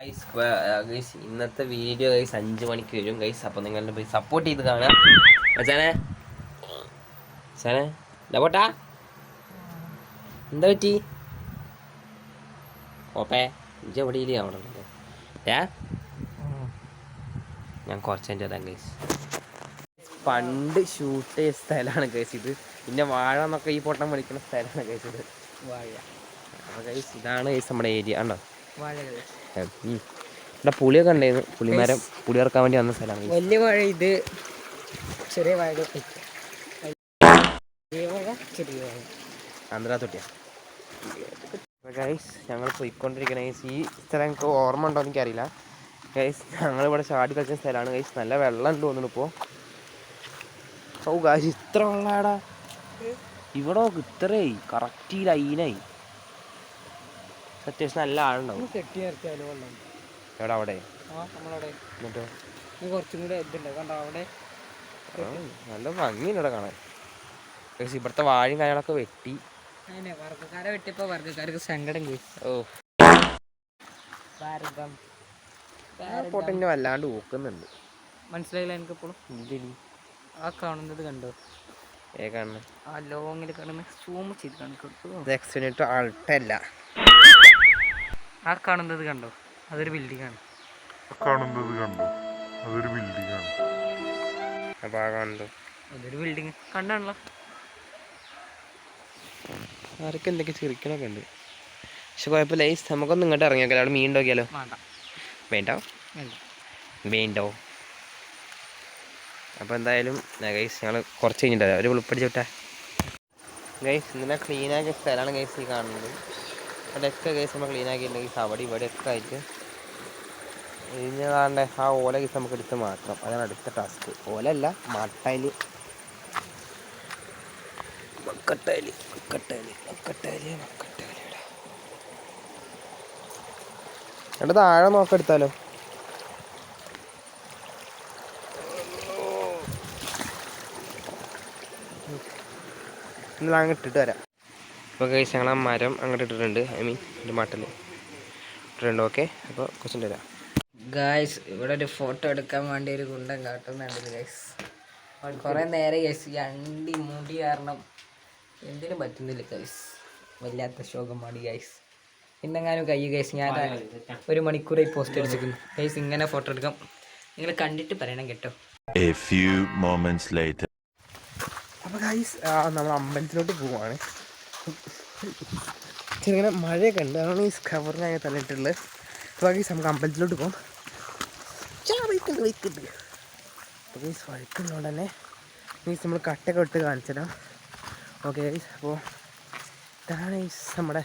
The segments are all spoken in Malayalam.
ഗൈസ് ഇന്നത്തെ വീഡിയോ ഗൈസ് 5 മണിക്ക് വരും ഗൈസ്. അപ്പോൾ നിങ്ങളുടെ പോയി സപ്പോർട്ട് ചെയ്ത് കാണാം. അച്ഛനെ പോട്ടാ എന്താ പറ്റി ഓപ്പേ ഇഞ്ച എവിടെയില്ലേ അവിടെ ഞാൻ കുറച്ചെൻ്റെ തരാം ഗൈസ്. പണ്ട് ഷൂട്ട് ചെയ്ത സ്ഥലമാണ് ഗൈസ് ഇത്. പിന്നെ വാഴ എന്നൊക്കെ ഈ പൊട്ടം വിളിക്കുന്ന സ്ഥലമാണ് ഗൈസ് ഇത്. വാഴ. അപ്പോൾ ഗൈസ് ഇതാണ് ഗൈസ് നമ്മുടെ ഏരിയ ഉണ്ടോ. വാഴ ഇവിടെ പുളിയൊക്കെ ഉണ്ടായിരുന്നു. പുളിമരം പുളി ഇറക്കാൻ വേണ്ടി വന്ന സ്ഥലമാണ്. വലിയ വാഴ ഇത്, ചെറിയ വാഴ ആന്ധ്രാ തൊട്ടിയാ. ഗൈസ് ഞങ്ങൾ പോയിക്കൊണ്ടിരിക്കണ ഗൈസ് ഈ സ്ഥലം എനിക്ക് ഓർമ്മ ഉണ്ടോ എനിക്കറിയില്ല ഗൈസ്. ഞങ്ങളിവിടെ ചാടി കളിച്ച സ്ഥലമാണ് ഗൈസ്. നല്ല വെള്ളം ഉണ്ട് തോന്നുന്നു ഇപ്പോൾ. ഓ ഗൈസ് ഇത്ര വെള്ളമാടാ ഇവിടെ. ഇത്രയായി കറക്റ്റ് ഈ ലൈനായി. അത്യാവശ്യം നല്ല ആളുണ്ടാവും. എവിടെ അവിടെ എന്നിട്ടോ കുറച്ചും കൂടെ കണ്ടോ അവിടെ നല്ല ഭംഗിയുണ്ട് ഇവിടെ കാണാൻ. പക്ഷെ ഇവിടുത്തെ വാഴയും കാര്യങ്ങളൊക്കെ വെട്ടി വർഗ്ഗക്കാരെ വെട്ടിയപ്പോ വർഗ്ഗക്കാർക്ക് സങ്കടം പോയി. ഓ പൊട്ടന്നെ വല്ലാണ്ട് ഊക്കുന്നുണ്ട്. മനസ്സിലായില്ല എനിക്കിപ്പോഴും. ആ കാണുന്നത് കണ്ടോ? കാണുന്നത് ആ ലോങ്ങിൽ കാണുന്ന സൂം ചെയ്ത് കാണിക്കോ. ആൾട്ടല്ല. ആ കാണുന്നത് കണ്ടോ? അതൊരു ബിൽഡിംഗ് ആണ്. അതൊരു ബിൽഡിങ് കണ്ടാണല്ലോ. ആരൊക്കെ എന്തൊക്കെ ചിരിക്കണൊക്കെ ഉണ്ട്. പക്ഷെ കുഴപ്പമില്ല. നമുക്കൊന്നും ഇങ്ങോട്ട് ഇറങ്ങിയാലോ. അവിടെ മീൻ നോക്കിയാലോ? വേണ്ടോ? അപ്പോൾ എന്തായാലും ഗൈസ് ഞങ്ങൾ കുറച്ച് കഴിഞ്ഞിട്ട് ഒരു ഉൾപ്പടിച്ച് വിട്ടാ ഗൈസ്. ഇന്നലെ ക്ലീനാക്കിയ സ്ഥലമാണ് ഗൈസ് ഈ കാണുന്നത്. അവിടെയൊക്കെ ഗൈസ് നമ്മൾ ക്ലീനാക്കിയിട്ടുണ്ടെങ്കിൽ അവിടെ ഇവിടെയൊക്കെ ആയിട്ട് ഇതാണ്ട് ആ ഓല ഗൈസ് നമുക്ക് എടുത്ത് മാറ്റാം. അതാണ് അടുത്ത ടാസ്ക്. ഓല അല്ല മട്ടയില് മക്കട്ടയില് എന്നിട്ട് താഴെ നോക്കെടുത്താലോ. ഇന്ന് അങ്ങ് ഇട്ടിട്ട് വരാം. അപ്പോൾ ഗൈസ് ഞങ്ങൾ ആ മരം അങ്ങോട്ട് ഇട്ടിട്ടുണ്ട്. ഒരു മട്ടൽ ഇട്ടിട്ടുണ്ട്. ഓക്കെ അപ്പോൾ കുറച്ചും വരാം ഗായ്സ്. ഇവിടെ ഒരു ഫോട്ടോ എടുക്കാൻ വേണ്ടി ഒരു ഗുണ്ടൻ കാട്ടുന്നുണ്ട് ഗൈസ്. കുറേ നേരം ഗൈസ് ഈ അണ്ടി മുടി കാരണം എന്തിനും പറ്റുന്നില്ല ഗൈസ്. വല്ലാത്ത ശോകമാണ് ഗൈസ്. ഇന്നെങ്ങാനും കൈ ഗൈസ്. ഞാൻ 1 മണിക്കൂറായി പോസ്റ്റ് അടിച്ചിരിക്കുന്നു ഗൈസ്. ഇങ്ങനെ ഫോട്ടോ എടുക്കാം. നിങ്ങൾ കണ്ടിട്ട് പറയണം കേട്ടോ. അപ്പോൾ ഗൈസ് നമ്മൾ അമ്പലത്തിലോട്ട് പോവാണ്. ചെറുങ്ങനെ മഴയൊക്കെ ഉണ്ട്. അതാണ് ഈ കവറിനായി തന്നിട്ടുള്ളത്. അപ്പോൾ ഗൈസ് നമുക്ക് അമ്പലത്തിലോട്ട് പോകാം. അപ്പോൾ ഗൈസ് വഴിക്കുന്നതുകൊണ്ട് തന്നെ ഗൈസ് നമ്മൾ കട്ടൊക്കെ ഇട്ട് കാണിച്ചിടാം. Okay guys. അപ്പോൾ ഇതാണ് ഗൈസ് നമ്മുടെ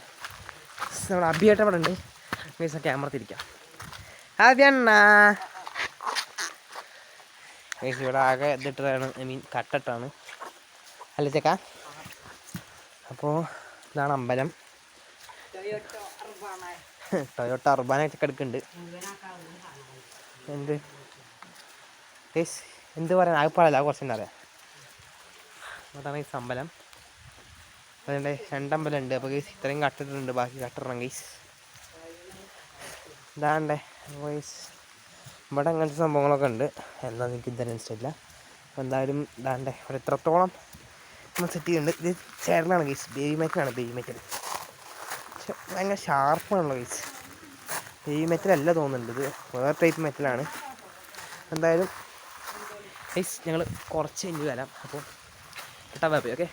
അഭിയേട്ട അവിടെ ഉണ്ട് ഗൈസ്. ക്യാമറ തിരിക്കാം. അതെണ്ണ ഗൈസ് ഇവിടെ ആകെ ഇതിട്ടാണ്, കട്ടിട്ടാണ് അല്ല ചേക്കാ. അപ്പോൾ ഇതാണ് അമ്പലം. ടൊയോട്ട അർബാനായിട്ടൊക്കെ എടുക്കുന്നുണ്ട്. എന്ത് പറയാൻ അത് പറയല്ല, അത് കുറച്ചെന്താ പറയാം. അതാണ് ഈ അമ്പലം. അതുകൊണ്ട് 2 അമ്പലം ഉണ്ട്. അപ്പോൾ ഗൈസ് ഇത്രയും കട്ടിട്ടുണ്ട്. ബാക്കി കട്ടിടണം ഗൈസ്. ഇതാണ്ടേ ഗൈസ് ഇവിടെ അങ്ങനത്തെ സംഭവങ്ങളൊക്കെ ഉണ്ട്. എന്താണെന്ന് എനിക്ക് ഇതുവരെ മനസ്സിലായില്ല. അപ്പോൾ എന്തായാലും ഇതാണ്ടേ ഇവിടെ ഇത്രത്തോളം നമ്മൾ സെറ്റ് ചെയ്യുന്നുണ്ട്. ഇത് ചേർന്നാണ് ഗൈസ്. ബേബി മെറ്റലാണ്. പക്ഷെ ഭയങ്കര ഷാർപ്പാണല്ലോ ഗൈസ്. ബേബി മെറ്റലല്ല തോന്നുന്നുണ്ട്. ഇത് വേറെ ടൈപ്പ് മെറ്റലാണ്. എന്തായാലും ഗൈസ് ഞങ്ങൾ കുറച്ച് കഴിഞ്ഞ് വരാം. അപ്പോൾ കേട്ടാ ഓക്കെ.